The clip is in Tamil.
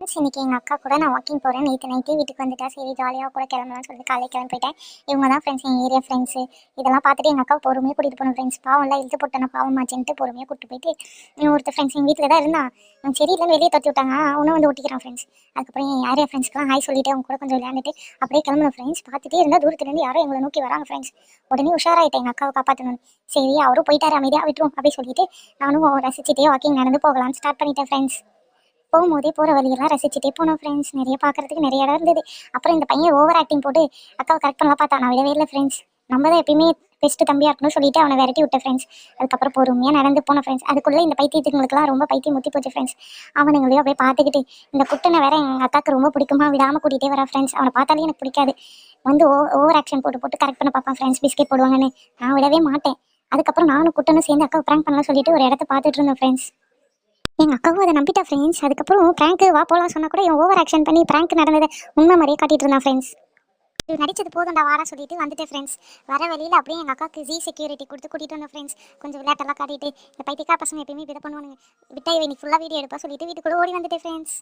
ஃப்ரெண்ட்ஸ், இன்றைக்கி எங்கள் அக்கா கூட நான் வாக்கிங் போகிறேன். நேற்று நைட்டே வீட்டுக்கு வந்துட்டா. சரி ஜாலியாக கூட கிளம்பலாம்னு சொல்லிட்டு காலையில் கிளம்பி போயிட்டேன். இவங்க தான் ஃப்ரெண்ட்ஸ், எங்கள் ஏரியா ஃப்ரெண்ட்ஸு. இதெல்லாம் பார்த்துட்டு எங்கள் அக்கா பொறுமையாக கூட்டிகிட்டு போகணும் ஃப்ரெண்ட்ஸ். பாவம்லாம் இழுத்து போட்டேன், பாவமாச்சுன்ட்டு பொறுமையாக கூப்பிட்டு போயிட்டு ஒருத்தர் ஃப்ரெண்ட்ஸ் எங்கள் வீட்டில் தான் இருந்தான். சரி இல்லைன்னு வெளியே தட்டி விட்டாங்க. அவனும் வந்து ஒட்டிக்கிறான் ஃப்ரெண்ட்ஸ். அதுக்கப்புறம் என் ஏரியா ஃப்ரெண்ட்ஸ்க்குலாம் ஹாய் சொல்லிவிட்டு அவங்க கூட கொஞ்சம் விளையாண்டுட்டு அப்படியே கிளம்பணும் ஃப்ரெண்ட்ஸ். பார்த்துட்டே இருந்தால் தூரத்துலேருந்து யாரோ எங்களை நோக்கி வராங்க ஃப்ரெண்ட்ஸ். உடனே உஷாராயிட்டேன் எங்கள் அக்காவை காப்பாற்றணும். சரி அவரும் போயிட்டார், அமைதியாக விட்டுரும் அப்படி சொல்லிட்டு நானும் ரசிச்சுட்டே வாக்கிங் நடந்து போகலான்னு ஸ்டார்ட் பண்ணிட்டேன் ஃப்ரெண்ட்ஸ். போகும்போதே போகிற வழியெல்லாம் ரசிச்சுட்டே போனோம் ஃப்ரெண்ட்ஸ். நிறைய பார்க்குறதுக்கு நிறைய இடம் இருந்தது. அப்புறம் இந்த பையன் ஓவர் ஆக்டிங் போட்டு அக்காவை கரெக்ட் பண்ணலாம் பார்த்தா நான் விடவே இல்லை ஃப்ரெண்ட்ஸ். நம்ம தான் எப்பயுமே பெஸ்ட்டு தம்பியாக இருக்கணும்னு சொல்லிட்டு அவனை விரட்டி விட்டேன் ஃப்ரெண்ட்ஸ். அதுக்கப்புறம் பொறுமையாக நடந்து போன ஃப்ரெண்ட்ஸ். அதுக்குள்ளே இந்த பைத்தியத்துங்களுக்குலாம் ரொம்ப பைத்தியம் முத்தி போச்சு ஃப்ரெண்ட்ஸ். அவனுங்களையும் அப்படியே பார்த்துக்கிட்டு இந்த குட்டனை வேற எங்கள் அக்காவுக்கு ரொம்ப பிடிக்குமா, விடாமல் கூட்டிகிட்டே வரா ஃப்ரெண்ட்ஸ். அவனை பார்த்தாலே எனக்கு பிடிக்காது. வந்து ஓவர் ஆக்ஷன் போட்டு போட்டு கரெக்ட் பண்ண பார்ப்பான் ஃப்ரெண்ட்ஸ். பிஸ்கெட் போடுவாங்கன்னு நான் விடவே மாட்டேன். அதுக்கப்புறம் நானும் குட்டனும் சேர்ந்து அக்காவை ப்ராங்க் பண்ணலாம் சொல்லிட்டு ஒரு இடத்த பார்த்துட்டு இருந்தேன் ஃப்ரெண்ட்ஸ். எங்கள் அக்காவும் அதை நம்பிட்டா ஃப்ரெண்ட்ஸ். அதுக்கப்புறம் ப்ராங்க்கு வா போகலாம் சொன்னால் கூட இவன் ஓவர் ஆக்ஷன் பண்ணி ப்ராங்க் நடந்ததை உண்மை மாதிரியே காட்டிட்டு இருந்தான் ஃப்ரெண்ட்ஸ். இது நடிச்சது போதும்டா வாடா சொல்லிட்டு வந்துட்டேன் ஃப்ரெண்ட்ஸ். வர வழியில் அப்படியே எங்கள் அக்காவுக்கு செக்யூரிட்டி கொடுத்து கூட்டிகிட்டு வந்தேன் ஃப்ரெண்ட்ஸ். கொஞ்சம் விளையாட்டெல்லாம் காட்டிட்டு இந்த பைத்தியக்கார பசங்க எப்பயுமே இதை பண்ணுவானுங்க. விட்டா இன்னைக்கு ஃபுல்லாக வீடியோ எடுப்பா சொல்லிட்டு வீட்டுக்குள்ளே ஓடி வந்துட்டேன் ஃப்ரெண்ட்ஸ்.